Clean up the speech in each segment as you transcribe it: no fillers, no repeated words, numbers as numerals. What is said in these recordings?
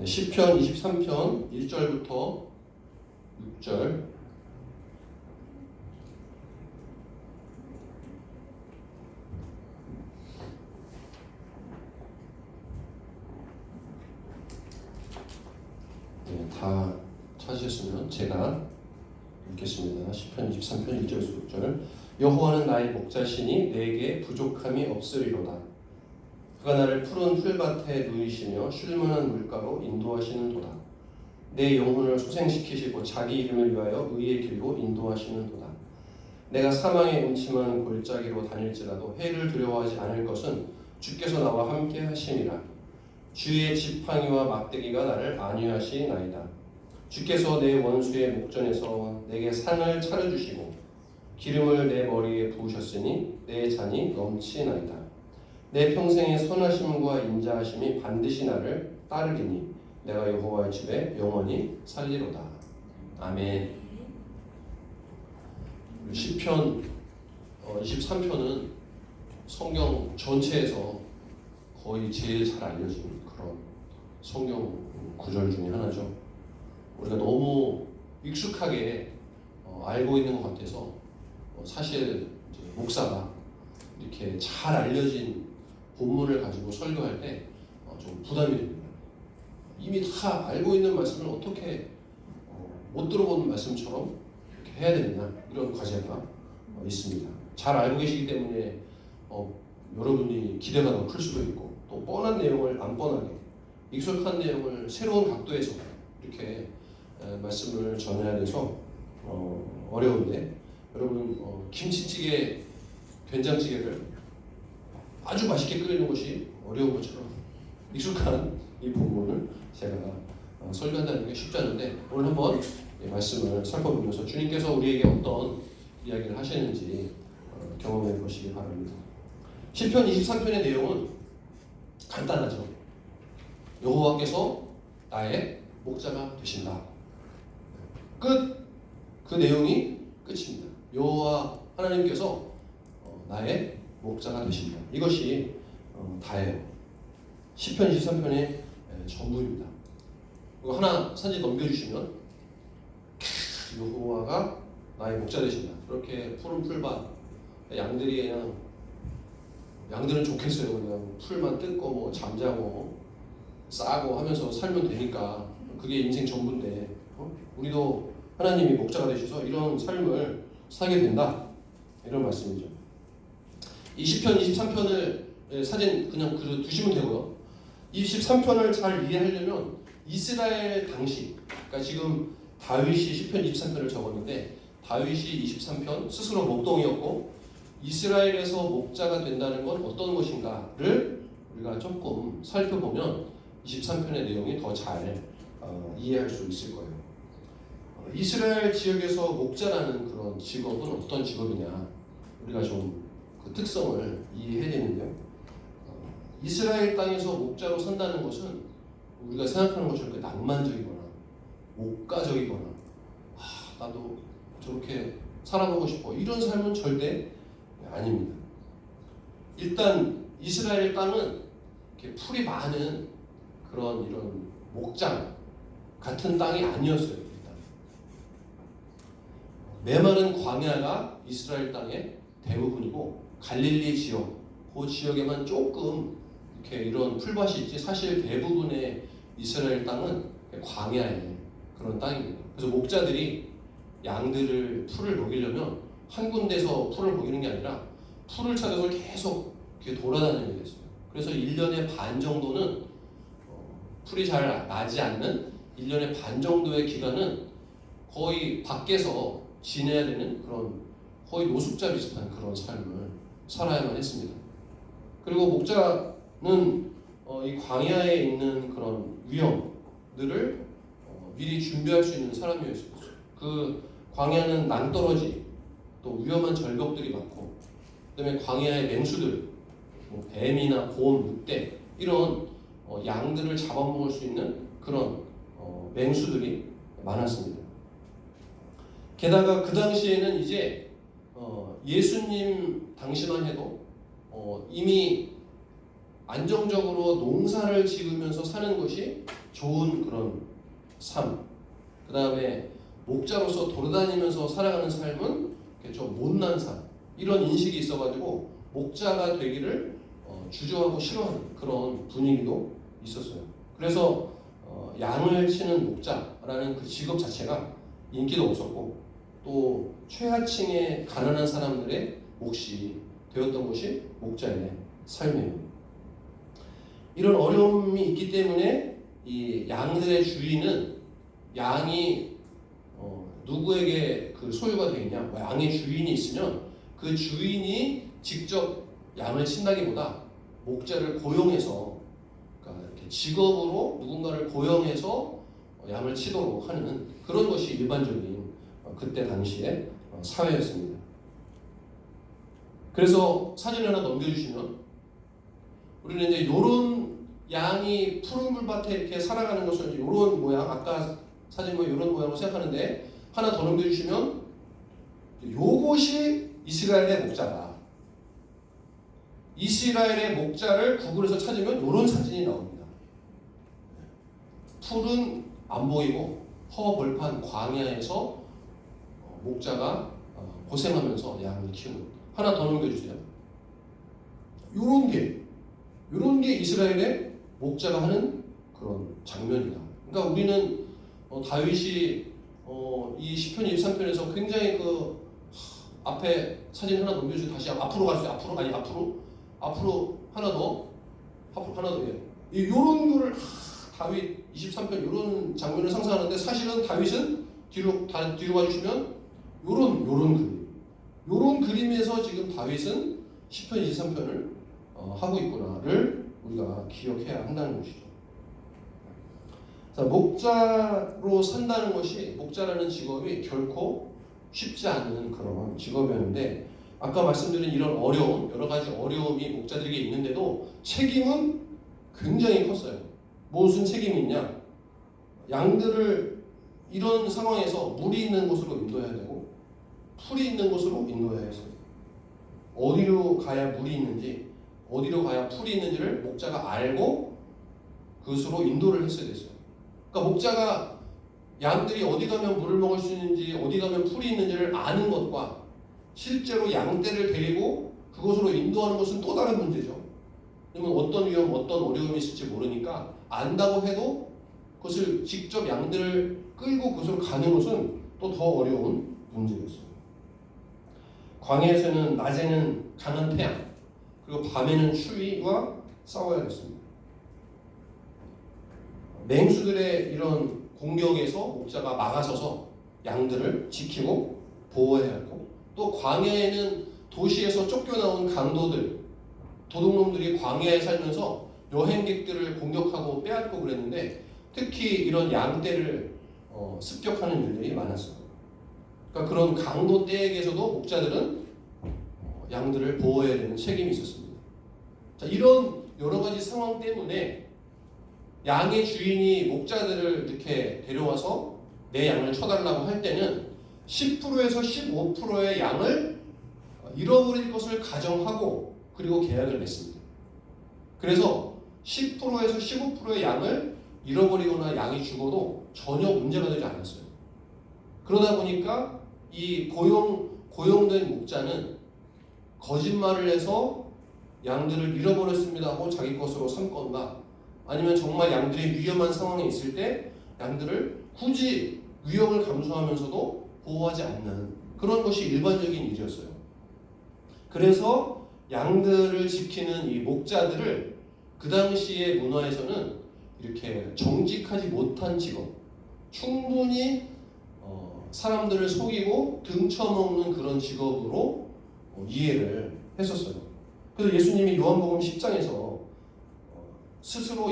시편 23편 1절부터 6절. 다 찾으셨으면 제가 읽겠습니다. 시편 23편 1절에서 6절. 여호와는 나의 목자시니 내게 부족함이 없으리로다. 그가 나를 푸른 풀밭에 누이시며 쉴만한 물가로 인도하시는도다. 내 영혼을 소생시키시고 자기 이름을 위하여 의의 길로 인도하시는도다. 내가 사망의 음침한 골짜기로 다닐지라도 해를 두려워하지 않을 것은 주께서 나와 함께 하심이라. 주의 지팡이와 막대기가 나를 안위하시나이다. 주께서 내 원수의 목전에서 내게 상을 차려주시고 기름을 내 머리에 부으셨으니 내 잔이 넘치나이다. 내 평생의 선하심과 인자하심이 반드시 나를 따르리니 내가 여호와의 집에 영원히 살리로다. 아멘. 시편 23편은 성경 전체에서 거의 제일 잘 알려진 그런 성경 구절 중에 하나죠. 우리가 너무 익숙하게 알고 있는 것 같아서 사실 목사가 이렇게 잘 알려진 본문을 가지고 설교할 때 좀 부담이 됩니다. 이미 다 알고 있는 말씀을 어떻게 못 들어본 말씀처럼 이렇게 해야 되느냐, 이런 과제가 있습니다. 잘 알고 계시기 때문에 여러분이 기대가 더 클 수도 있고, 또 뻔한 내용을 안 뻔하게, 익숙한 내용을 새로운 각도에서 이렇게 말씀을 전해야 돼서 어려운데, 여러분 김치찌개, 된장찌개를 아주 맛있게 끓이는 것이 어려운 것처럼 익숙한 이 본문을 제가 설교한다는 게 쉽지 않은데, 오늘 한번 말씀을 살펴보면서 주님께서 우리에게 어떤 이야기를 하시는지 경험해 보시기 바랍니다. 시편 23편의 내용은 간단하죠. 여호와께서 나의 목자가 되신다. 끝. 그 내용이 끝입니다. 여호와 하나님께서 나의 목자가 되신다. 이것이 다예요. 시편 23편의 전부입니다. 이거 하나 사진 넘겨주시면, 여호와가 나의 목자 되신다. 그렇게 푸른 풀밭, 양들이 그냥, 양들은 좋겠어요. 그냥 풀만 뜯고 뭐 잠자고 싸고 하면서 살면 되니까 그게 인생 전부인데, 우리도 하나님이 목자가 되셔서 이런 삶을 살게 된다, 이런 말씀이죠. 이 시편 23편을 사진 그냥 두시면 되고요. 23편을 잘 이해하려면 이스라엘 당시, 그러니까 지금 다윗이 시편 23편을 적었는데, 다윗이 23편 스스로 목동이었고 이스라엘에서 목자가 된다는 건 어떤 것인가를 우리가 조금 살펴보면 23편의 내용이 더 잘 이해할 수 있을 거예요. 이스라엘 지역에서 목자라는 그런 직업은 어떤 직업이냐, 우리가 좀 그 특성을 이해해야 되는데요. 이스라엘 땅에서 목자로 산다는 것은 우리가 생각하는 것처럼 낭만적이거나 목가적이거나 나도 저렇게 살아보고 싶어, 이런 삶은 절대 아닙니다. 일단 이스라엘 땅은 이렇게 풀이 많은 그런 이런 목장 같은 땅이 아니었어요. 일단 메마른 광야가 이스라엘 땅의 대부분이고, 갈릴리 지역, 그 지역에만 조금 이렇게 이런 풀밭이 있지, 사실 대부분의 이스라엘 땅은 광야의 그런 땅입니다. 그래서 목자들이 양들을 풀을 먹이려면 한 군데서 풀을 먹이는 게 아니라 풀을 찾아서 계속 이렇게 돌아다니게 됐어요. 그래서 1년의 반 정도는 풀이 잘 나지 않는 1년의 반 정도의 기간은 거의 밖에서 지내야 되는 그런 거의 노숙자 비슷한 그런 삶을 살아야만 했습니다. 그리고 목자는 이 광야에 있는 그런 위험들을 미리 준비할 수 있는 사람이었어요. 그 광야는 낭떠러지, 또 위험한 절벽들이 많고, 그다음에 광야의 맹수들, 뭐 뱀이나 곰, 늑대, 이런 양들을 잡아먹을 수 있는 그런 맹수들이 많았습니다. 게다가 그 당시에는 이제 예수님 당시만 해도 이미 안정적으로 농사를 지으면서 사는 것이 좋은 그런 삶. 그 다음에 목자로서 돌아다니면서 살아가는 삶은 좀 못난 삶. 이런 인식이 있어가지고 목자가 되기를 주저하고 싫어하는 그런 분위기도 있었어요. 그래서 양을 치는 목자라는 그 직업 자체가 인기도 없었고 또 최하층의 가난한 사람들의 몫이 되었던 것이 목자의 삶이에요. 이런 어려움이 있기 때문에 이 양들의 주인은 양이 누구에게 그 소유가 되겠냐? 양의 주인이 있으면 그 주인이 직접 양을 친다기보다 목자를 고용해서, 그러니까 이렇게 직업으로 누군가를 고용해서 양을 치도록 하는 그런 것이 일반적인 그때 당시의 사회였습니다. 그래서 사진 하나 넘겨주시면 우리는 이제 요런 양이 푸른 물밭에 이렇게 살아가는 것을 이제 요런 모양, 아까 사진 뭐 요런 모양으로 생각하는데 하나 더 넘겨주시면 요것이 이스라엘의 목자다. 이스라엘의 목자를 구글에서 찾으면 요런 사진이 나옵니다. 풀은 안 보이고 허벌판 광야에서 목자가 고생하면서 양을 키우는. 하나 더 넘겨주세요. 요런 게 이스라엘의 목자가 하는 그런 장면이다. 그러니까 우리는 다윗이 이 시편 23편에서 굉장히 그 앞에 사진 하나 넘겨주세요. 다시 앞으로 가주세요. 앞으로 하나 더. 예. 요런 거를 다윗 23편 요런 장면을 상상하는데 사실은 다윗은 뒤로 가주시면 요런 그림에서 지금 다윗은 시편 23편을 하고 있구나를 우리가 기억해야 한다는 것이죠. 자, 목자로 산다는 것이, 목자라는 직업이 결코 쉽지 않은 그런 직업이었는데 아까 말씀드린 이런 어려움, 여러 가지 어려움이 목자들에게 있는데도 책임은 굉장히 컸어요. 무슨 책임이 있냐? 양들을 이런 상황에서 물이 있는 곳으로 인도해야 되고 풀이 있는 곳으로 인도해야 했어요. 어디로 가야 물이 있는지, 어디로 가야 풀이 있는지를 목자가 알고 그것으로 인도를 했어야 됐어요. 그러니까 목자가 양들이 어디 가면 물을 먹을 수 있는지, 어디 가면 풀이 있는지를 아는 것과 실제로 양떼를 데리고 그곳으로 인도하는 것은 또 다른 문제죠. 왜냐면 어떤 위험, 어떤 어려움이 있을지 모르니까 안다고 해도 그것을 직접 양들을 끌고 그곳으로 가는 것은 또 더 어려운 문제였어요. 광야에서는 낮에는 강한 태양, 그리고 밤에는 추위와 싸워야 됐습니다. 맹수들의 이런 공격에서 목자가 막아서서 양들을 지키고 보호해야 하고, 또 광야에는 도시에서 쫓겨나온 강도들, 도둑놈들이 광야에 살면서 여행객들을 공격하고 빼앗고 그랬는데 특히 이런 양떼를 습격하는 일들이 많았어요. 그러니까 그런 강도 떼에게서도 목자들은 양들을 보호해야 되는 책임이 있었습니다. 자, 이런 여러 가지 상황 때문에 양의 주인이 목자들을 이렇게 데려와서 내 양을 쳐달라고 할 때는 10%에서 15%의 양을 잃어버릴 것을 가정하고 그리고 계약을 맺습니다. 그래서 10%에서 15%의 양을 잃어버리거나 양이 죽어도 전혀 문제가 되지 않았어요. 그러다 보니까 이 고용된 목자는 거짓말을 해서 양들을 잃어버렸습니다 하고 자기 것으로 삼건가, 아니면 정말 양들이 위험한 상황에 있을 때 양들을 굳이 위험을 감수하면서도 보호하지 않는 그런 것이 일반적인 일이었어요. 그래서 양들을 지키는 이 목자들을 그 당시의 문화에서는 이렇게 정직하지 못한 직업, 충분히 사람들을 속이고 등쳐먹는 그런 직업으로 이해를 했었어요. 그래서 예수님이 요한복음 10장에서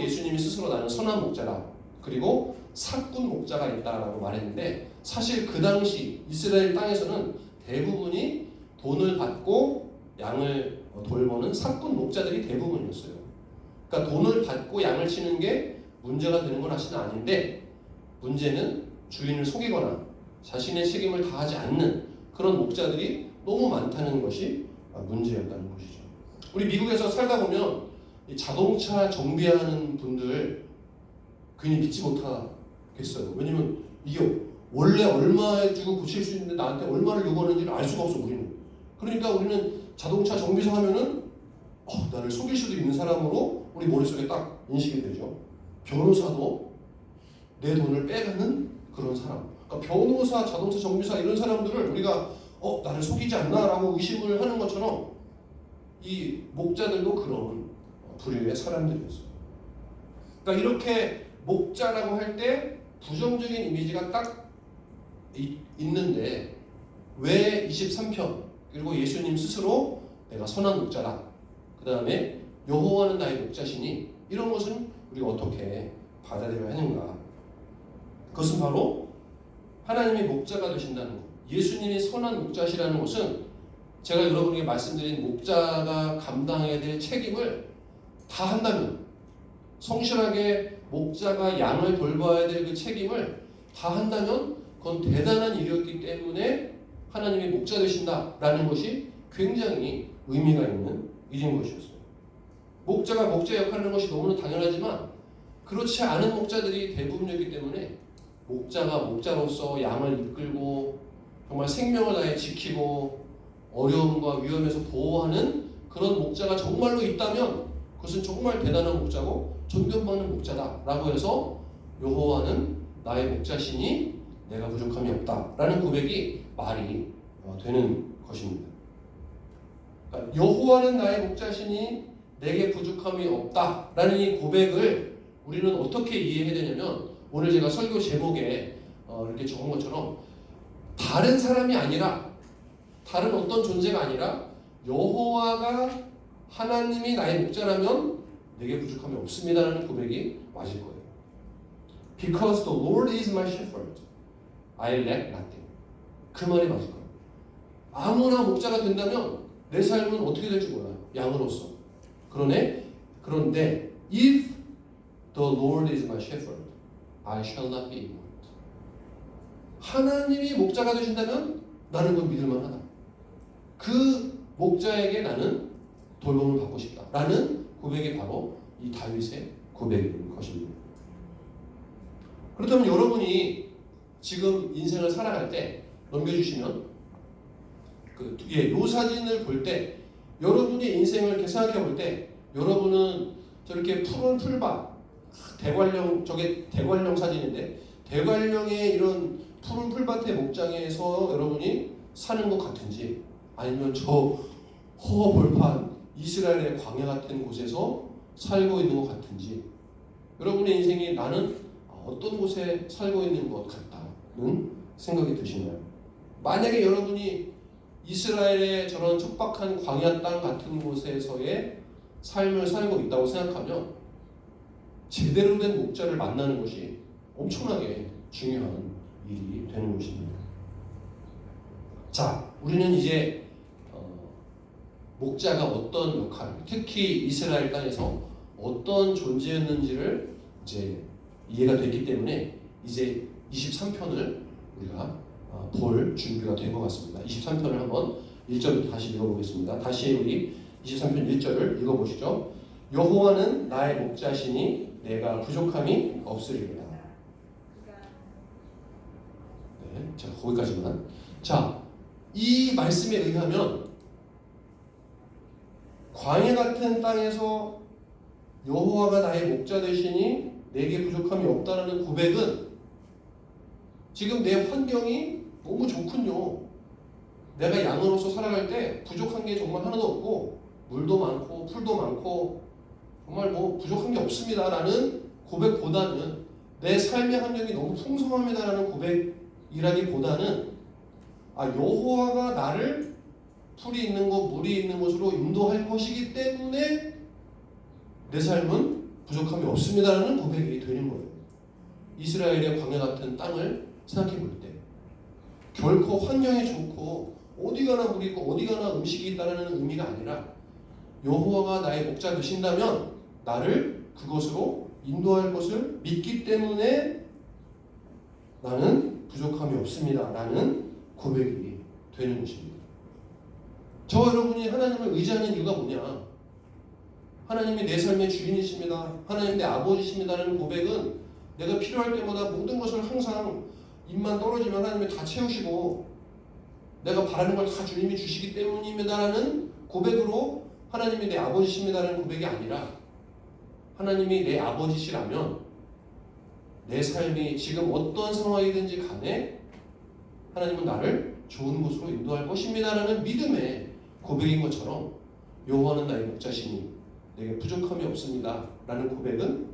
예수님이 스스로 나는 선한 목자라, 그리고 사꾼 목자가 있다라고 말했는데, 사실 그 당시 이스라엘 땅에서는 대부분이 돈을 받고 양을 돌보는 사꾼 목자들이 대부분이었어요. 그러니까 돈을 받고 양을 치는 게 문제가 되는 건 사실은 아닌데, 문제는 주인을 속이거나 자신의 책임을 다하지 않는 그런 목자들이 너무 많다는 것이 문제였다는 것이죠. 우리 미국에서 살다 보면 이 자동차 정비하는 분들 괜히 믿지 못하겠어요. 왜냐면 이게 원래 얼마에 주고 고칠 수 있는데 나한테 얼마를 요구하는지를 알 수가 없어 우리는. 그러니까 우리는 자동차 정비사 하면은 나를 속일 수도 있는 사람으로 우리 머릿속에 딱 인식이 되죠. 변호사도 내 돈을 빼가는 그런 사람. 그러니까 변호사, 자동차 정비사 이런 사람들을 우리가 나를 속이지 않나라고 의심을 하는 것처럼 이 목자들도 그런 부류의 사람들이었어요. 그러니까 이렇게 목자라고 할 때 부정적인 이미지가 딱 있는데 왜 23편 그리고 예수님 스스로 내가 선한 목자다. 그 다음에 여호와는 나의 목자시니 이런 것은 우리가 어떻게 받아들여야 하는가. 그것은 바로 하나님이 목자가 되신다는 것. 예수님이 선한 목자시라는 것은 제가 여러분에게 말씀드린 목자가 감당해야 될 책임을 다 한다면, 성실하게 목자가 양을 돌봐야 될 그 책임을 다 한다면 그건 대단한 일이었기 때문에 하나님이 목자 되신다라는 것이 굉장히 의미가 있는 일인 것이었어요. 목자가 목자 역할을 하는 것이 너무나 당연하지만 그렇지 않은 목자들이 대부분이기 때문에 목자가 목자로서 양을 이끌고 정말 생명을 다해 지키고 어려움과 위험에서 보호하는 그런 목자가 정말로 있다면 그것은 정말 대단한 목자고 존경받는 목자다라고 해서 여호와는 나의 목자시니 내가 부족함이 없다라는 고백이 말이 되는 것입니다. 그러니까 여호와는 나의 목자시니 내게 부족함이 없다라는 이 고백을 우리는 어떻게 이해해야 되냐면 오늘 제가 설교 제목에 이렇게 적은 것처럼 다른 사람이 아니라 다른 어떤 존재가 아니라 여호와가 하나님이 나의 목자라면 내게 부족함이 없습니다라는 고백이 맞을 거예요. Because the Lord is my shepherd, I lack nothing. 그 말이 맞을 거예요. 아무나 목자가 된다면 내 삶은 어떻게 될지 몰라요. 양으로서. 그런데 if the Lord is my shepherd, I shall not be ignorant. 하나님이 목자가 되신다면 나는 그건 믿을만하다. 그 목자에게 나는 돌봄을 받고 싶다. 라는 고백이 바로 이 다윗의 고백인 것입니다. 그렇다면 여러분이 지금 인생을 살아갈 때 넘겨주시면 요 사진을 볼 때 여러분의 인생을 이렇게 생각해 볼 때 여러분은 저렇게 푸른 풀밭 대관령, 저게 대관령 사진인데 대관령의 이런 푸른 풀밭의 목장에서 여러분이 사는 것 같은지 아니면 저 허허벌판 이스라엘의 광야 같은 곳에서 살고 있는 것 같은지 여러분의 인생이 나는 어떤 곳에 살고 있는 것 같다는 생각이 드시나요? 만약에 여러분이 이스라엘의 저런 척박한 광야 땅 같은 곳에서의 삶을 살고 있다고 생각하면 제대로 된 목자를 만나는 것이 엄청나게 중요한 일이 되는 것입니다. 자, 우리는 이제 목자가 어떤 역할, 특히 이스라엘 땅에서 어떤 존재였는지를 이제 이해가 됐기 때문에 이제 23편을 우리가 볼 준비가 된 것 같습니다. 23편을 한번 1절부터 다시 읽어보겠습니다. 다시 우리 23편 1절을 읽어보시죠. 여호와는 나의 목자시니 내가 부족함이 없으리로다. 네, 자 거기까지만. 자, 이 말씀에 의하면 광야 같은 땅에서 여호와가 나의 목자 되시니 내게 부족함이 없다는 고백은 지금 내 환경이 너무 좋군요. 내가 양으로서 살아갈 때 부족한 게 정말 하나도 없고 물도 많고 풀도 많고 정말 뭐 부족한 게 없습니다라는 고백보다는 내 삶의 환경이 너무 풍성합니다라는 고백이라기보다는 여호와가 나를 풀이 있는 곳, 물이 있는 곳으로 인도할 것이기 때문에 내 삶은 부족함이 없습니다라는 고백이 되는 거예요. 이스라엘의 광야 같은 땅을 생각해 볼 때 결코 환경이 좋고 어디 가나 물이 있고 어디 가나 음식이 있다는 의미가 아니라 여호와가 나의 목자 되신다면 나를 그것으로 인도할 것을 믿기 때문에 나는 부족함이 없습니다 라는 고백이 되는 것입니다. 저 여러분이 하나님을 의지하는 이유가 뭐냐? 하나님이 내 삶의 주인이십니다. 하나님 내 아버지십니다라는 고백은 내가 필요할 때마다 모든 것을 항상 입만 떨어지면 하나님이 다 채우시고 내가 바라는 걸 다 주님이 주시기 때문입니다라는 고백으로 하나님이 내 아버지십니다라는 고백이 아니라 하나님이 내 아버지시라면 내 삶이 지금 어떤 상황이든지 간에 하나님은 나를 좋은 곳으로 인도할 것입니다라는 믿음의 고백인 것처럼 여호와는 나의 목자시니 내게 부족함이 없습니다 라는 고백은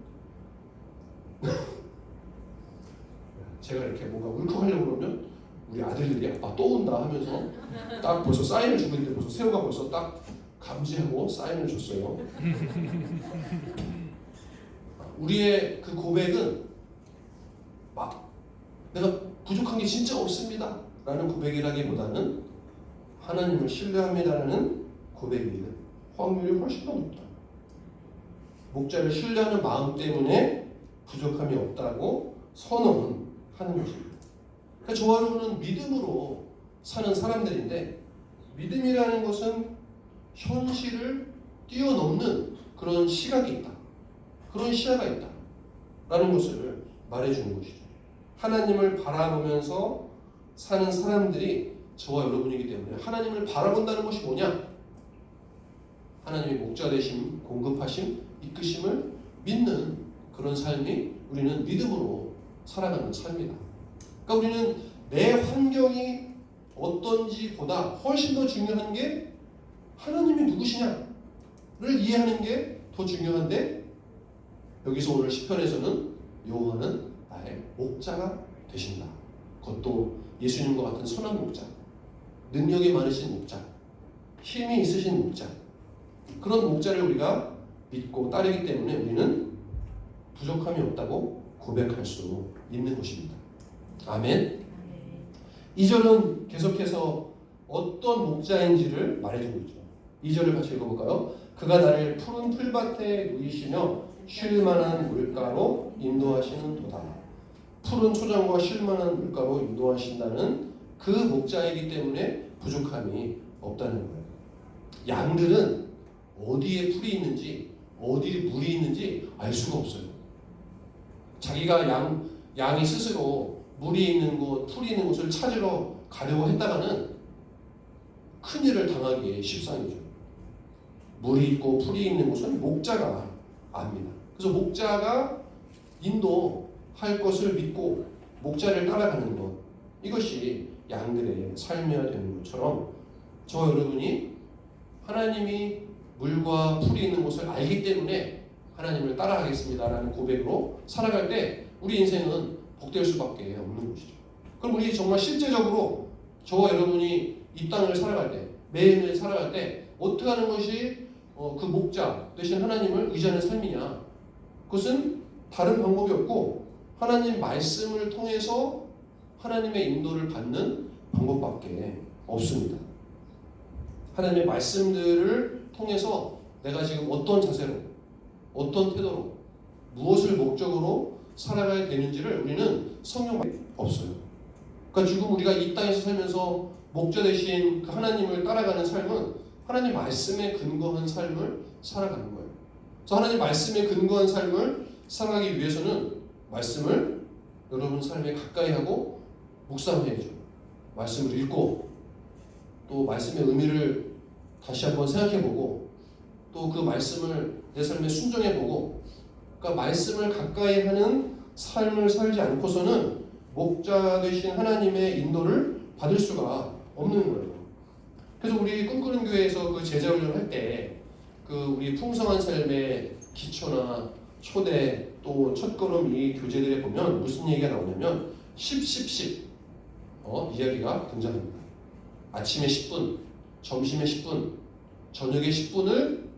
제가 이렇게 뭔가 울컥하려고 그러면 우리 아들들이 아빠 또 온다 하면서 딱 벌써 사인을 주고 있는데 벌써 세호가 벌써 딱 감지하고 사인을 줬어요. 우리의 그 고백은 막 내가 부족한 게 진짜 없습니다 라는 고백이라기보다는 하나님을 신뢰합니다라는 고백일 확률이 훨씬 더 높다. 목자를 신뢰하는 마음 때문에 부족함이 없다고 선언하는 것입니다. 그러니까 저와 여러분은 믿음으로 사는 사람들인데 믿음이라는 것은 현실을 뛰어넘는 그런 시각이 있다. 그런 시야가 있다. 라는 것을 말해주는 것이죠. 하나님을 바라보면서 사는 사람들이 저와 여러분이기 때문에 하나님을 바라본다는 것이 뭐냐? 하나님의 목자 되심, 공급하심, 이끄심을 믿는 그런 삶이 우리는 믿음으로 살아가는 삶이다. 그러니까 우리는 내 환경이 어떤지 보다 훨씬 더 중요한 게 하나님이 누구시냐를 이해하는 게 더 중요한데 여기서 오늘 시편에서는 여호와는 나의 목자가 되신다. 그것도 예수님과 같은 선한 목자, 능력이 많으신 목자, 힘이 있으신 목자, 그런 목자를 우리가 믿고 따르기 때문에 우리는 부족함이 없다고 고백할 수 있는 것입니다. 아멘. 2절은 계속해서 어떤 목자인지를 말해주고 있죠. 2절을 같이 읽어볼까요? 그가 나를 푸른 풀밭에 누이시며 쉴 만한 물가로 인도하시는 도다. 푸른 초장과 쉴 만한 물가로 인도하신다는 그 목자이기 때문에 부족함이 없다는 거예요. 양들은 어디에 풀이 있는지 어디에 물이 있는지 알 수가 없어요. 자기가 양이 스스로 물이 있는 곳, 풀이 있는 곳을 찾으러 가려고 했다가는 큰일을 당하기에 십상이죠. 물이 있고 풀이 있는 곳은 목자가 압니다. 그래서 목자가 인도할 것을 믿고 목자를 따라가는 것, 이것이 양들의 삶이어야 되는 것처럼 저와 여러분이 하나님이 물과 풀이 있는 곳을 알기 때문에 하나님을 따라가겠습니다라는 고백으로 살아갈 때 우리 인생은 복될 수밖에 없는 것이죠. 그럼 우리 정말 실제적으로 저와 여러분이 이 땅을 살아갈 때, 매일매일 살아갈 때 어떻게 하는 것이 그 목자 되신 하나님을 의지하는 삶이냐? 그것은 다른 방법이 없고 하나님 말씀을 통해서 하나님의 인도를 받는 방법밖에 없습니다. 하나님의 말씀들을 통해서 내가 지금 어떤 자세로, 어떤 태도로, 무엇을 목적으로 살아가야 되는지를 우리는 성경에 없어요. 그러니까 지금 우리가 이 땅에서 살면서 목자 되신 그 하나님을 따라가는 삶은 하나님 말씀에 근거한 삶을 살아가는 거예요. 그래서 하나님 말씀에 근거한 삶을 살아가기 위해서는 말씀을 여러분 삶에 가까이 하고 묵상해야죠. 말씀을 읽고 또 말씀의 의미를 다시 한번 생각해보고 또 그 말씀을 내 삶에 순종해보고, 그러니까 말씀을 가까이 하는 삶을 살지 않고서는 목자 되신 하나님의 인도를 받을 수가 없는 거예요. 그래서 우리 꿈꾸는 교회에서 그 제자훈련 할 때 그 우리 풍성한 삶의 기초나 초대 또 첫걸음 이 교재들에 보면 무슨 얘기가 나오냐면 10 이야기가 등장합니다. 아침에 10분, 점심에 10분, 저녁에 10분을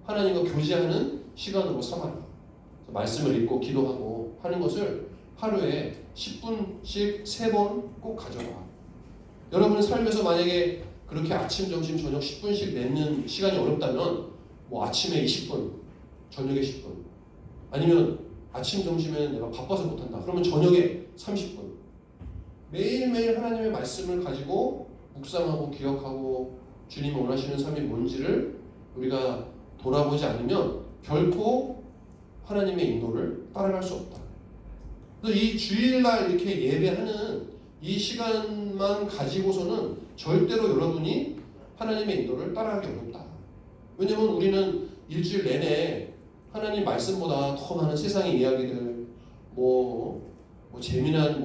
하나님과 교제하는 시간으로 삼아라. 말씀을 읽고 기도하고 하는 것을 하루에 10분씩 3번 꼭 가져라. 여러분 삶에서 만약에 그렇게 아침, 점심, 저녁 10분씩 내는 시간이 어렵다면 뭐 아침에 20분, 저녁에 10분, 아니면 아침, 점심에 내가 바빠서 못한다. 그러면 저녁에 30분. 매일매일 하나님의 말씀을 가지고 묵상하고 기억하고 주님이 원하시는 삶이 뭔지를 우리가 돌아보지 않으면 결코 하나님의 인도를 따라갈 수 없다. 그래서 이 주일날 이렇게 예배하는 이 시간만 가지고서는 절대로 여러분이 하나님의 인도를 따라가기 어렵다. 왜냐하면 우리는 일주일 내내 하나님 말씀보다 더 많은 세상의 이야기들, 재미난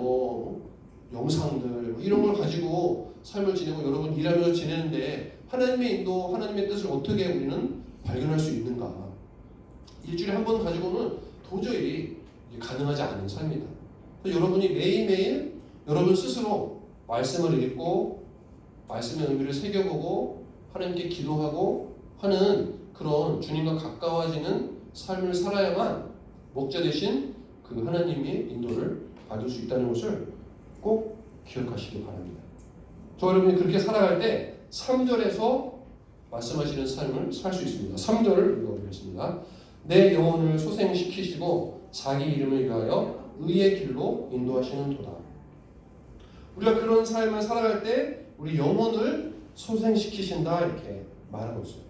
영상들 이런 걸 가지고 삶을 지내고 여러분 일하면서 지내는데 하나님의 인도, 하나님의 뜻을 어떻게 우리는 발견할 수 있는가? 일주일에 한 번 가지고는 도저히 가능하지 않은 삶이다. 여러분이 매일매일 여러분 스스로 말씀을 읽고 말씀의 의미를 새겨보고 하나님께 기도하고 하는 그런 주님과 가까워지는 삶을 살아야만 목자 되신 그 하나님의 인도를 받을 수 있다는 것을 꼭 기억하시기 바랍니다. 저 여러분이 그렇게 살아갈 때 3절에서 말씀하시는 삶을 살 수 있습니다. 3절을 읽어보겠습니다. 내 영혼을 소생시키시고 자기 이름을 위하여 의의 길로 인도하시는 도다. 우리가 그런 삶을 살아갈 때 우리 영혼을 소생시키신다 이렇게 말하고 있어요.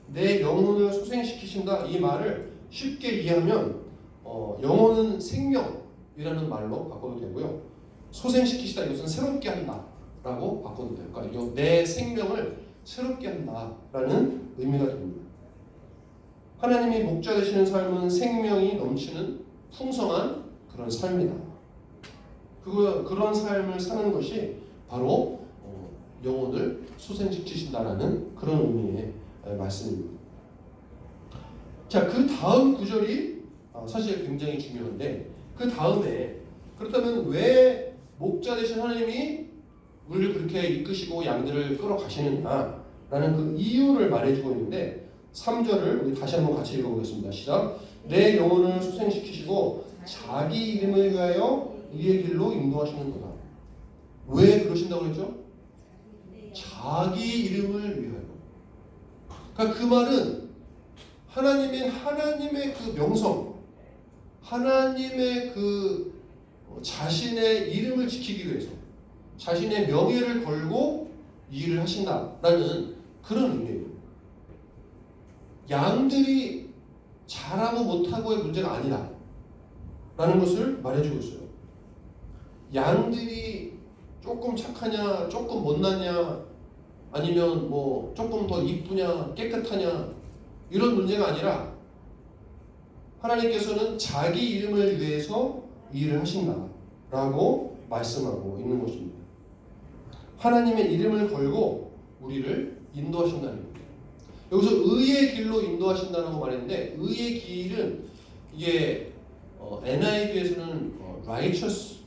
내 영혼을 소생시키신다 이 말을 쉽게 이해하면 영혼은 생명이라는 말로 바꿔도 되고요. 소생시키시다 이것은 새롭게 한다라고 바꿔도 돼요. 그러니까 내 생명을 새롭게 한다라는 의미가 됩니다. 하나님이 목자 되시는 삶은 생명이 넘치는 풍성한 그런 삶이다. 그런 삶을 사는 것이 바로 영혼을 소생시키신다라는 그런 의미의 말씀입니다. 자, 그 다음 구절이 사실 굉장히 중요한데 그 다음에 그렇다면 왜 목자 되신 하나님이 우리를 그렇게 이끄시고 양들을 끌어가시느냐라는 그 이유를 말해주고 있는데 3절을 우리 다시 한번 같이 읽어보겠습니다. 시작. 내 영혼을 소생시키시고 자기 이름을 위하여 의의 길로 인도하시는 거다. 왜 그러신다고 그랬죠? 자기 이름을 위하여. 그러니까 그 말은 하나님의 그 명성, 하나님의 그 자신의 이름을 지키기 위해서 자신의 명예를 걸고 일을 하신다라는 그런 의미예요. 양들이 잘하고 못하고의 문제가 아니다 라는 것을 말해주고 있어요. 양들이 조금 착하냐 조금 못났냐 아니면 조금 더 이쁘냐 깨끗하냐 이런 문제가 아니라 하나님께서는 자기 이름을 위해서 일을 하신다라고 말씀하고 있는 것입니다. 하나님의 이름을 걸고 우리를 인도하신다는 겁니다. 여기서 의의 길로 인도하신다고 말했는데 의의 길은 이게 NIV에서는 righteous라고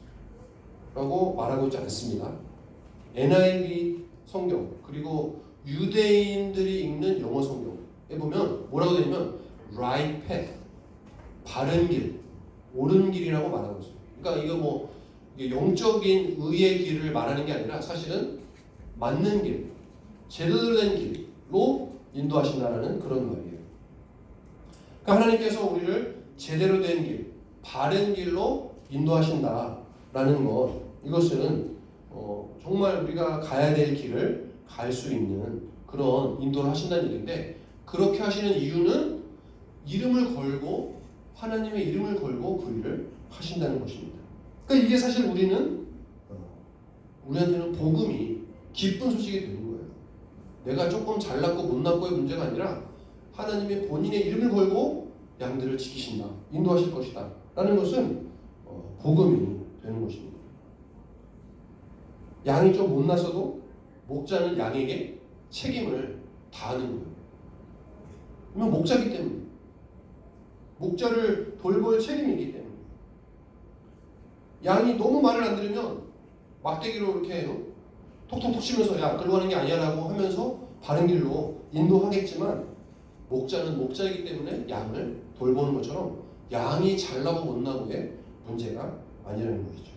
말하고 있지 않습니다. NIV 성경 그리고 유대인들이 읽는 영어 성경에 보면 뭐라고 되냐면 right path, 바른 길, 옳은 길이라고 말하고 있어요. 그러니까 이게 영적인 의의 길을 말하는 게 아니라 사실은 맞는 길, 제대로 된 길로 인도하신다는 그런 말이에요. 그러니까 하나님께서 우리를 제대로 된 길, 바른 길로 인도하신다라는 것, 이것은 정말 우리가 가야 될 길을 갈 수 있는 그런 인도를 하신다는 얘기인데 그렇게 하시는 이유는 이름을 걸고 하나님의 이름을 걸고 그 일을 하신다는 것입니다. 그러니까 이게 사실 우리한테는 복음이 기쁜 소식이 되는 거예요. 내가 조금 잘났고 못났고의 문제가 아니라 하나님의 본인의 이름을 걸고 양들을 지키신다, 인도하실 것이다 라는 것은 복음이 되는 것입니다. 양이 좀 못났어도 목자는 양에게 책임을 다하는 거예요. 그러면 목자이기 때문에 목자를 돌볼 책임이 있기 때문에 양이 너무 말을 안 들으면 막대기로 이렇게 톡톡톡 치면서 야 끌고 가는 게 아니야 라고 하면서 바른 길로 인도하겠지만 목자는 목자이기 때문에 양을 돌보는 것처럼 양이 잘나고 못나고의 문제가 아니라는 것이죠.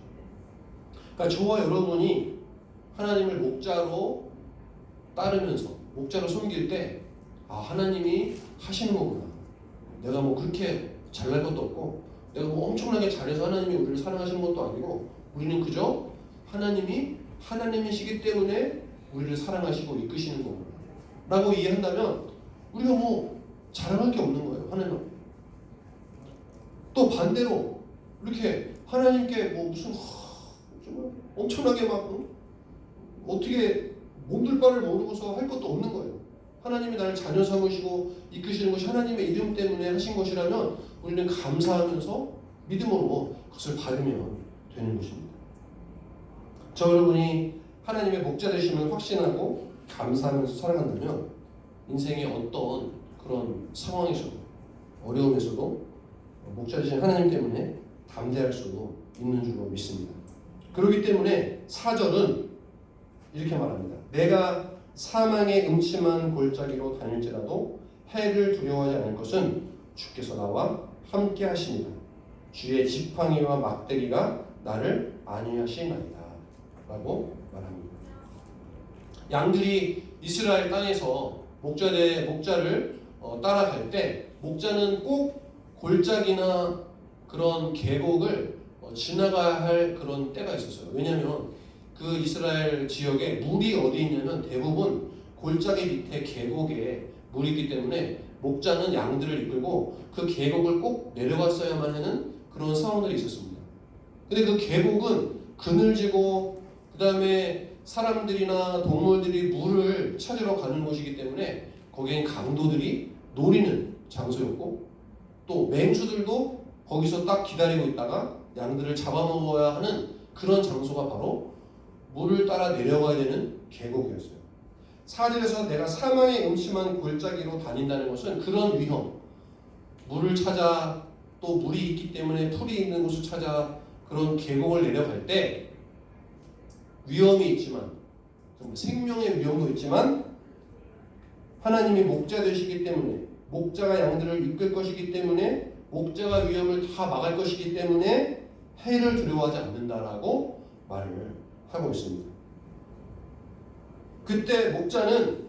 그러니까 저와 여러분이 하나님을 목자로 따르면서 목자로 섬길 때 하나님이 하시는 거구나. 내가 그렇게 잘날 것도 없고 내가 엄청나게 잘해서 하나님이 우리를 사랑하시는 것도 아니고 우리는 그저 하나님이 하나님이시기 때문에 우리를 사랑하시고 이끄시는 거구나 라고 이해한다면 우리가 자랑할 게 없는 거예요. 하나님 앞에. 또 반대로 이렇게 하나님께 뭐 무슨 정말 엄청나게 막 어떻게 몸둘 바를 모르고서 할 것도 없는 거예요. 하나님이 나를 자녀 삼으시고 이끄시는 것이 하나님의 이름 때문에 하신 것이라면 우리는 감사하면서 믿음으로 그것을 받으면 되는 것입니다. 저 여러분이 하나님의 목자 되심을 확신하고 감사하면서 살아간다면 인생의 어떤 그런 상황에서도 어려움에서도 목자 되신 하나님 때문에 담대할 수 있는 줄로 믿습니다. 그렇기 때문에 4절은 이렇게 말합니다. 내가 사망의 음침한 골짜기로 다닐지라도 해를 두려워하지 않을 것은 주께서 나와 함께 하시니라. 주의 지팡이와 막대기가 나를 안위하시나이다 라고 말합니다. 양들이 이스라엘 땅에서 목자를 따라갈 때 목자는 꼭 골짜기나 그런 계곡을 지나가야 할 그런 때가 있었어요. 왜냐하면 그 이스라엘 지역에 물이 어디 있냐면 대부분 골짜기 밑에 계곡에 물이 있기 때문에 목자는 양들을 이끌고 그 계곡을 꼭 내려갔어야만 하는 그런 상황들이 있었습니다. 근데 그 계곡은 그늘지고 그 다음에 사람들이나 동물들이 물을 찾으러 가는 곳이기 때문에 거기엔 강도들이 노리는 장소였고 또 맹수들도 거기서 딱 기다리고 있다가 양들을 잡아먹어야 하는 그런 장소가 바로 물을 따라 내려가야 되는 계곡이었어요. 4절에서 내가 사망의 음침한 골짜기로 다닌다는 것은 그런 위험, 물을 찾아 또 물이 있기 때문에 풀이 있는 곳을 찾아 그런 계곡을 내려갈 때 위험이 있지만 생명의 위험도 있지만 하나님이 목자 되시기 때문에 목자가 양들을 이끌 것이기 때문에 목자가 위험을 다 막을 것이기 때문에 해를 두려워하지 않는다라고 말을 하고 있습니다. 그때 목자는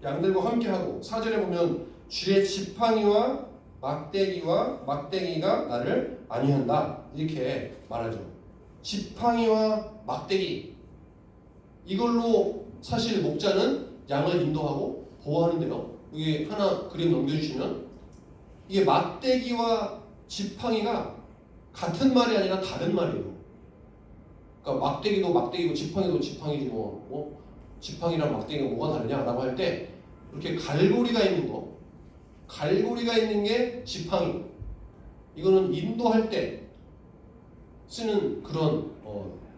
양들과 함께하고 4절에 보면 주의 지팡이와 막대기가 나를 안위한다 이렇게 말하죠. 지팡이와 막대기 이걸로 사실 목자는 양을 인도하고 보호하는데요. 여기 하나 그림 넘겨주시면 이게 막대기와 지팡이가 같은 말이 아니라 다른 말이에요. 그러니까 막대기도 막대기고 지팡이도 지팡이지 뭐 지팡이랑 막대기가 뭐가 다르냐라고 할 때 이렇게 갈고리가 있는 게 지팡이. 이거는 인도할 때 쓰는 그런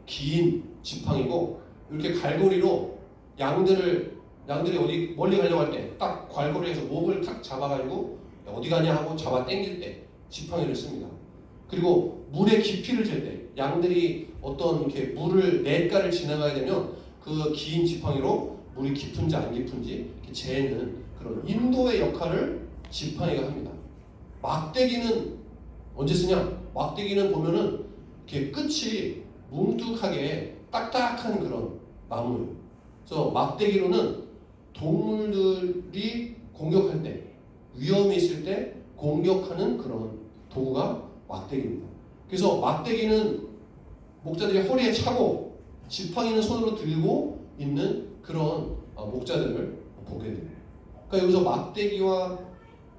긴 지팡이고 이렇게 갈고리로 양들이 어디 멀리 가려고 할 때 딱 갈고리에서 목을 탁 잡아가지고 어디 가냐 하고 잡아 당길 때 지팡이를 씁니다. 그리고 물의 깊이를 잴 때 양들이 어떤 이렇게 물을 냇가를 지나가야 되면 그 긴 지팡이로 물이 깊은지 안 깊은지 이렇게 재는 그런 인도의 역할을 지팡이가 합니다. 막대기는 언제 쓰냐? 막대기는 보면은 이렇게 끝이 뭉툭하게 딱딱한 그런 나무예요. 그래서 막대기로는 동물들이 공격할 때 위험이 있을 때 공격하는 그런 도구가 막대기입니다. 그래서 막대기는 목자들이 허리에 차고 지팡이는 손으로 들고 있는 그런 목자들을 보게 돼요. 그러니까 여기서 막대기와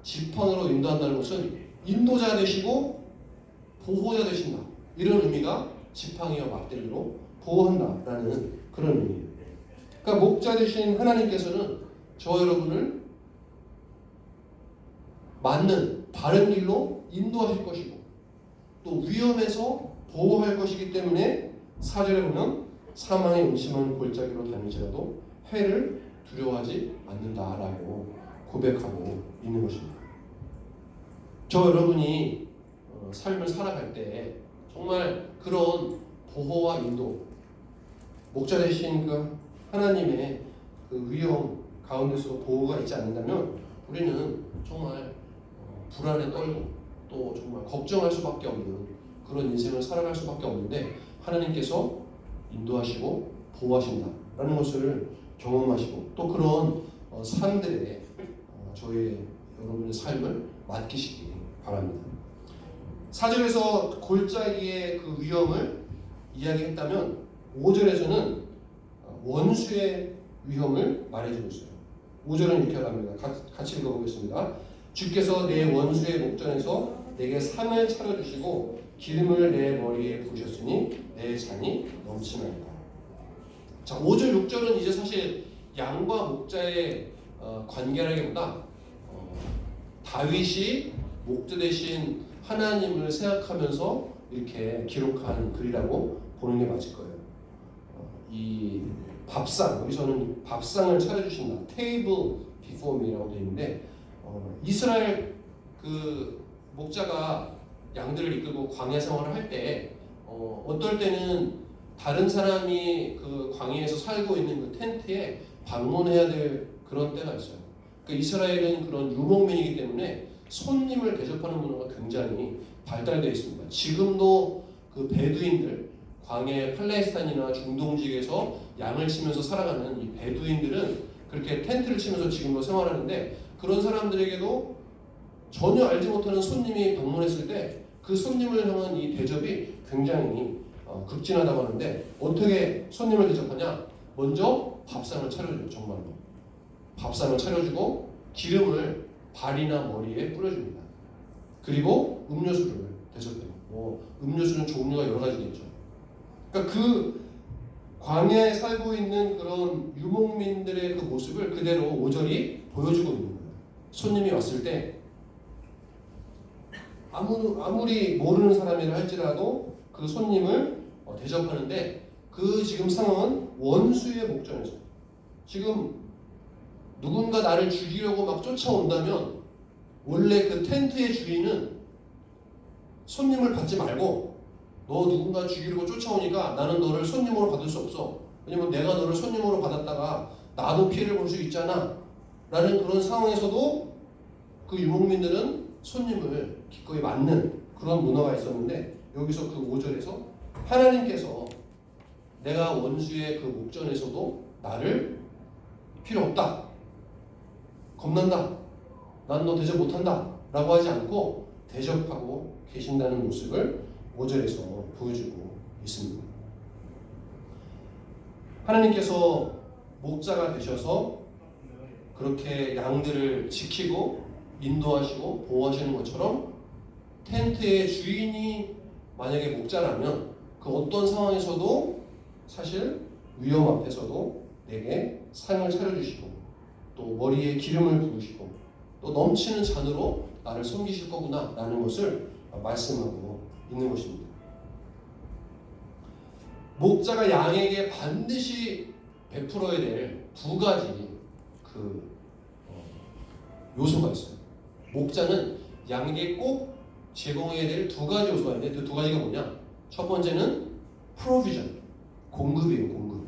지팡이로 인도한다는 것은 인도자 되시고 보호자 되신다. 이런 의미가 지팡이와 막대기로 보호한다라는 그런 의미예요. 그러니까 목자 되신 하나님께서는 저 여러분을 맞는 바른 길로 인도하실 것이고 또 위험에서 보호할 것이기 때문에 4절에 보면 사망의 음침한 골짜기로 다닐지라도 해를 두려워하지 않는다라고 고백하고 있는 것입니다. 저 여러분이 삶을 살아갈 때 정말 그런 보호와 인도, 목자 되신 그 하나님의 그 위험 가운데서 보호가 있지 않는다면 우리는 정말 불안에 떨고 또 정말 걱정할 수밖에 없는 그런 인생을 살아갈 수밖에 없는데 하나님께서 인도하시고 보호하신다라는 것을 경험하시고 또 그런 삶들에 저희 여러분의 삶을 맡기시기 바랍니다. 4절에서 골짜기의 그 위험을 이야기했다면 5절에서는 원수의 위험을 말해주고 있어요. 5절은 이렇게 합니다. 같이 읽어보겠습니다. 주께서 내 원수의 목전에서 내게 상을 차려주시고 기름을 내 머리에 부으셨으니 내 잔이 넘치나이다. 자, 5절 6절은 이제 사실 양과 목자의 관계라기보다 다윗이 목자 대신 하나님을 생각하면서 이렇게 기록한 글이라고 보는 게 맞을 거예요. 이 밥상, 여기서는 밥상을 차려주신다. Table before me라고 되어 있는데 이스라엘 그 목자가 양들을 이끌고 광야 생활을 할 때 어떨 때는 다른 사람이 그 광야에서 살고 있는 그 텐트에 방문해야 될 그런 때가 있어요. 그 이스라엘은 그런 유목민이기 때문에 손님을 대접하는 문화가 굉장히 발달되어 있습니다. 지금도 그 베두인들, 광야 팔레스타인이나 중동 지역에서 양을 치면서 살아가는 이 베두인들은 그렇게 텐트를 치면서 지금도 생활하는데, 그런 사람들에게도 전혀 알지 못하는 손님이 방문했을 때 그 손님을 향한 이 대접이 굉장히 극진하다고 하는데, 어떻게 손님을 대접하냐? 먼저 밥상을 차려줘요. 정말로 밥상을 차려주고 기름을 발이나 머리에 뿌려줍니다. 그리고 음료수를 대접해요. 음료수는 종류가 여러 가지겠죠. 그러니까 그 광야에 살고 있는 그런 유목민들의 그 모습을 그대로 5절이 보여주고 있는 거예요. 손님이 왔을 때 아무리 모르는 사람이라 할지라도 그 손님을 대접하는데, 그 지금 상황은 원수의 목전에서, 지금 누군가 나를 죽이려고 막 쫓아온다면 원래 그 텐트의 주인은 손님을 받지 말고, 너 누군가 죽이려고 쫓아오니까 나는 너를 손님으로 받을 수 없어. 왜냐면 내가 너를 손님으로 받았다가 나도 피해를 볼 수 있잖아 라는 그런 상황에서도 그 유목민들은 손님을 기꺼이 맞는 그런 문화가 있었는데, 여기서 그 5절에서 하나님께서 내가 원수의 그 목전에서도 나를 필요 없다, 겁난다, 난 너 대접 못한다 라고 하지 않고 대접하고 계신다는 모습을 5절에서 보여주고 있습니다. 하나님께서 목자가 되셔서 그렇게 양들을 지키고 인도하시고 보호하시는 것처럼, 텐트의 주인이 만약에 목자라면 그 어떤 상황에서도 사실 위험 앞에서도 내게 상을 차려주시고 또 머리에 기름을 부으시고 또 넘치는 잔으로 나를 섬기실 거구나 라는 것을 말씀하고 있는 것입니다. 목자가 양에게 반드시 베풀어야 될 두 가지 그 요소가 있어요. 목자는 양에게 꼭 제공해야 될 두 가지 요소가 있는데, 그 두 가지가 뭐냐? 첫 번째는 provision, 공급이에요. 공급.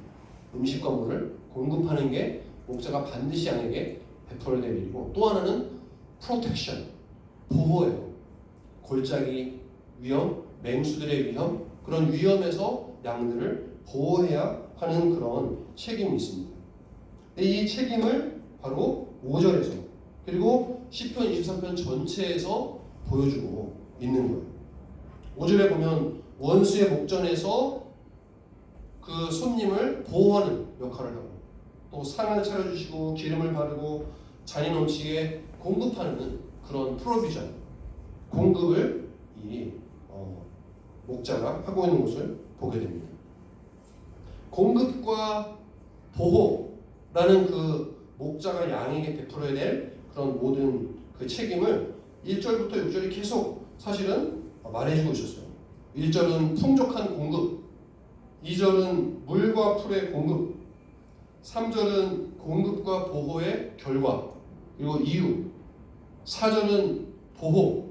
음식과 물을 공급하는 게 목자가 반드시 양에게 베풀어야 될 일이고, 또 하나는 protection, 보호예요. 골짜기 위험, 맹수들의 위험, 그런 위험에서 양들을 보호해야 하는 그런 책임이 있습니다. 이 책임을 바로 5절에서 그리고 시편 23편 전체에서 보여주고 있는 거예요. 5절에 보면 원수의 목전에서 그 손님을 보호하는 역할을 하고, 또 상을 차려주시고 기름을 바르고 잔이 넘치게 공급하는 그런 프로비전, 공급을 이 목자가 하고 있는 것을 보게 됩니다. 공급과 보호라는 그 목자가 양에게 베풀어야 될 그런 모든 그 책임을 1절부터 6절이 계속 사실은 말해주고 있었어요. 1절은 풍족한 공급, 2절은 물과 풀의 공급, 3절은 공급과 보호의 결과 그리고 이유, 4절은 보호,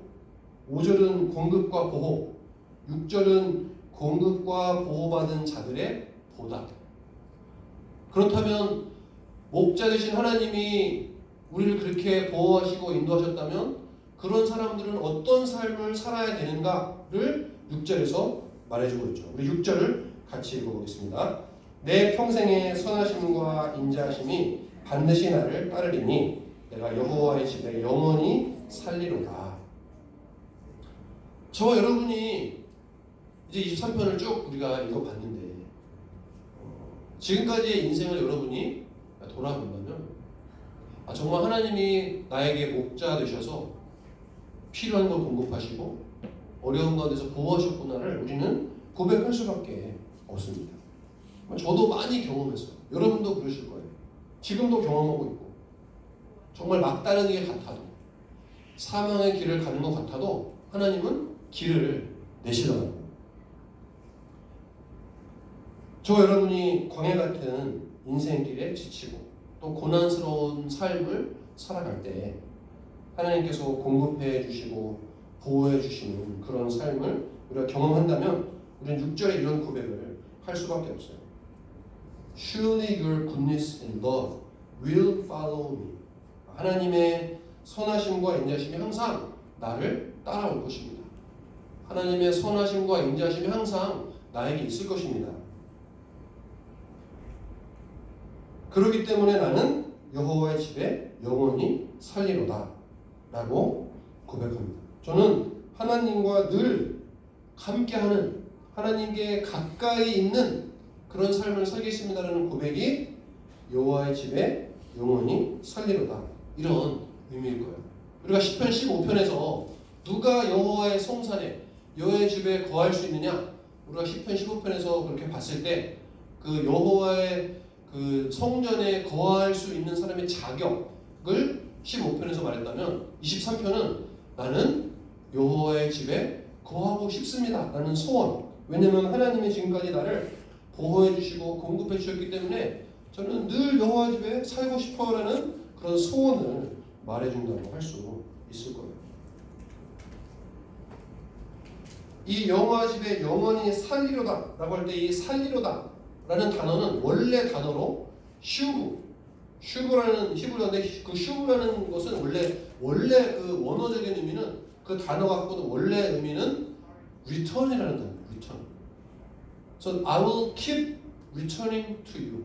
5절은 공급과 보호, 6절은 공급과 보호받은 자들의 보답. 그렇다면 목자 되신 하나님이 우리를 그렇게 보호하시고 인도하셨다면 그런 사람들은 어떤 삶을 살아야 되는가를 6절에서 말해주고 있죠. 우리 6절을 같이 읽어보겠습니다. 내 평생의 선하심과 인자하심이 반드시 나를 따르리니 내가 여호와의 집에 영원히 살리로다. 저와 여러분이 이제 23편을 쭉 우리가 읽어봤는데, 지금까지의 인생을 여러분이 돌아본다면 정말 하나님이 나에게 목자 되셔서 필요한 걸 공급하시고 어려운 가운데서 보호하셨구나를 우리는 고백할 수밖에 없습니다. 저도 많이 경험했어요. 여러분도 그러실 거예요. 지금도 경험하고 있고 정말 막다른 길 같아도 사망의 길을 가는 것 같아도 하나님은 길을 내시더라고요. 저 여러분이 광야 같은 인생길에 지치고 또 고난스러운 삶을 살아갈 때 하나님께서 공급해 주시고 보호해 주시는 그런 삶을 우리가 경험한다면 우리는 6절에 이런 고백을 할 수밖에 없어요. Surely your goodness and love will follow me. 하나님의 선하심과 인자심이 항상 나를 따라올 것입니다. 하나님의 선하심과 인자심이 항상 나에게 있을 것입니다. 그렇기 때문에 나는 여호와의 집에 영원히 살리로다 라고 고백합니다. 저는 하나님과 늘 함께하는 하나님께 가까이 있는 그런 삶을 살겠습니다라는 고백이 여호와의 집에 영원히 살리로다 이런 의미일 거예요. 우리가 시편 15편에서 누가 여호와의 성산에 여호와의 집에 거할 수 있느냐, 우리가 시편 15편에서 그렇게 봤을 때 그 여호와의 그 성전에 거할 수 있는 사람의 자격을 15편에서 말했다면 23편은 나는 여호와의 집에 거하고 싶습니다 라는 소원. 왜냐하면 하나님이 지금까지 나를 보호해 주시고 공급해 주셨기 때문에 저는 늘 여호와 집에 살고 싶어라는 그런 소원을 말해준다고 할 수 있을 거예요. 이 여호와 집에 영원히 살리로다 라고 할 때 이 살리로다 라는 단어는 원래 단어로 슈브라는 히브리어인데 그 슈브라는 것은 원래 그 원어적인 의미는 그 단어가 갖고 있는 원래 의미는 return이라는 단어예요. return. So I will keep returning to you.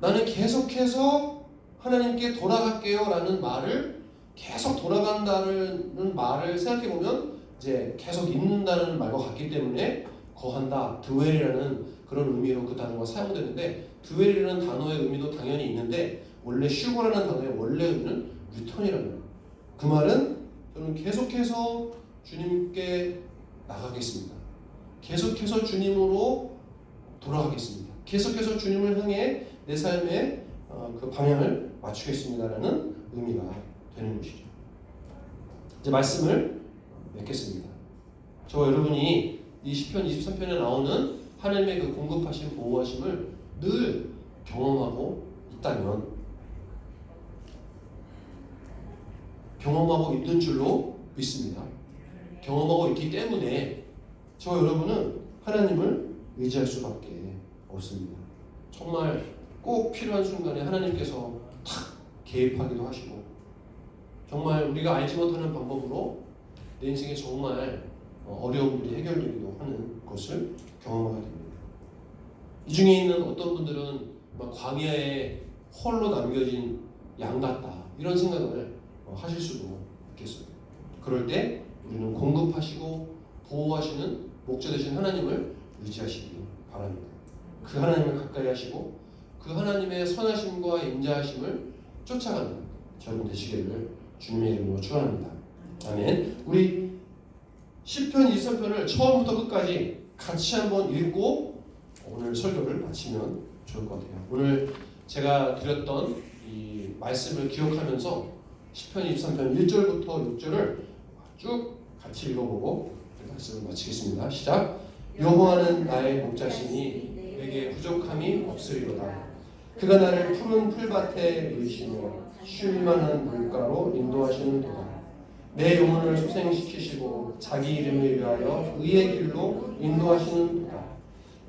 나는 계속해서 하나님께 돌아갈게요 라는 말을 계속 돌아간다는 말을 생각해 보면 이제 계속 있는다는 말과 같기 때문에 거한다, 드웰이라는 그런 의미로 그 단어가 사용되는데 드웰이라는 단어의 의미도 당연히 있는데 원래 슈거라는 단어의 원래 의미는 리턴이라는 거예요. 그 말은 저는 계속해서 주님께 나가겠습니다. 계속해서 주님으로 돌아가겠습니다. 계속해서 주님을 향해 내 삶의 그 방향을 맞추겠습니다라는 의미가 되는 것이죠. 이제 말씀을 맺겠습니다. 저와 여러분이 이 시편 23편에 나오는 하나님의 그 공급하심, 보호하심을 늘 경험하고 있다면, 경험하고 있는 줄로 믿습니다. 경험하고 있기 때문에 저와 여러분은 하나님을 의지할 수밖에 없습니다. 정말 꼭 필요한 순간에 하나님께서 탁 개입하기도 하시고, 정말 우리가 알지 못하는 방법으로 내 인생에 정말 어려움들이 해결되기도 하는 것을 경험하게 됩니다. 이 중에 있는 어떤 분들은 광야에 홀로 남겨진 양 같다 이런 생각을 하실 수도 있겠어요. 그럴 때 우리는 공급하시고 보호하시는 목자 되신 하나님을 의지하시기 바랍니다. 그 하나님을 가까이 하시고 그 하나님의 선하심과 인자하심을 쫓아가는 여러분 되시기를 주님의 이름으로 축원합니다. 아멘. 우리 시편 23편을 처음부터 끝까지 같이 한번 읽고 오늘 설교를 마치면 좋을 것 같아요. 오늘 제가 드렸던 이 말씀을 기억하면서 시편 23편 1절부터 6절을 쭉 같이 읽어보고 말씀을 마치겠습니다. 시작. 여호와는 나의 목자시니 내게 부족함이 없으리로다. 그가 나를 푸른 풀밭에 누이시며 쉴 만한 물가로 인도하시는도다. 내 영혼을 소생시키시고 자기 이름을 위하여 의의 길로 인도하시는도다.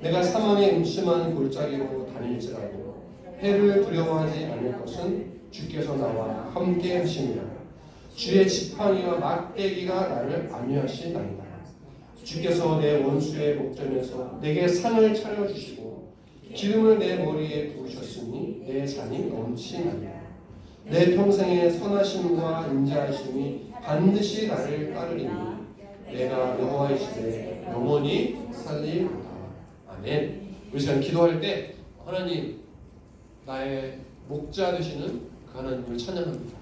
내가 사망의 음침한 골짜기로 다닐지라도 해를 두려워하지 않을 것은 주께서 나와 함께 하심이라. 주의 지팡이와 막대기가 나를 안위하시나이다. 주께서 내 원수의 목전에서 내게 상을 차려주시고 기름을 내 머리에 부으셨으니 내 잔이 넘치나이다. 내 평생의 선하심과 인자하심이 반드시 나를 따르리니 내가 여호와의 집에 영원히 살리로다. 아멘. 우리 시간 기도할 때 하나님 나의 목자 되시는 그 하나님을 찬양합니다.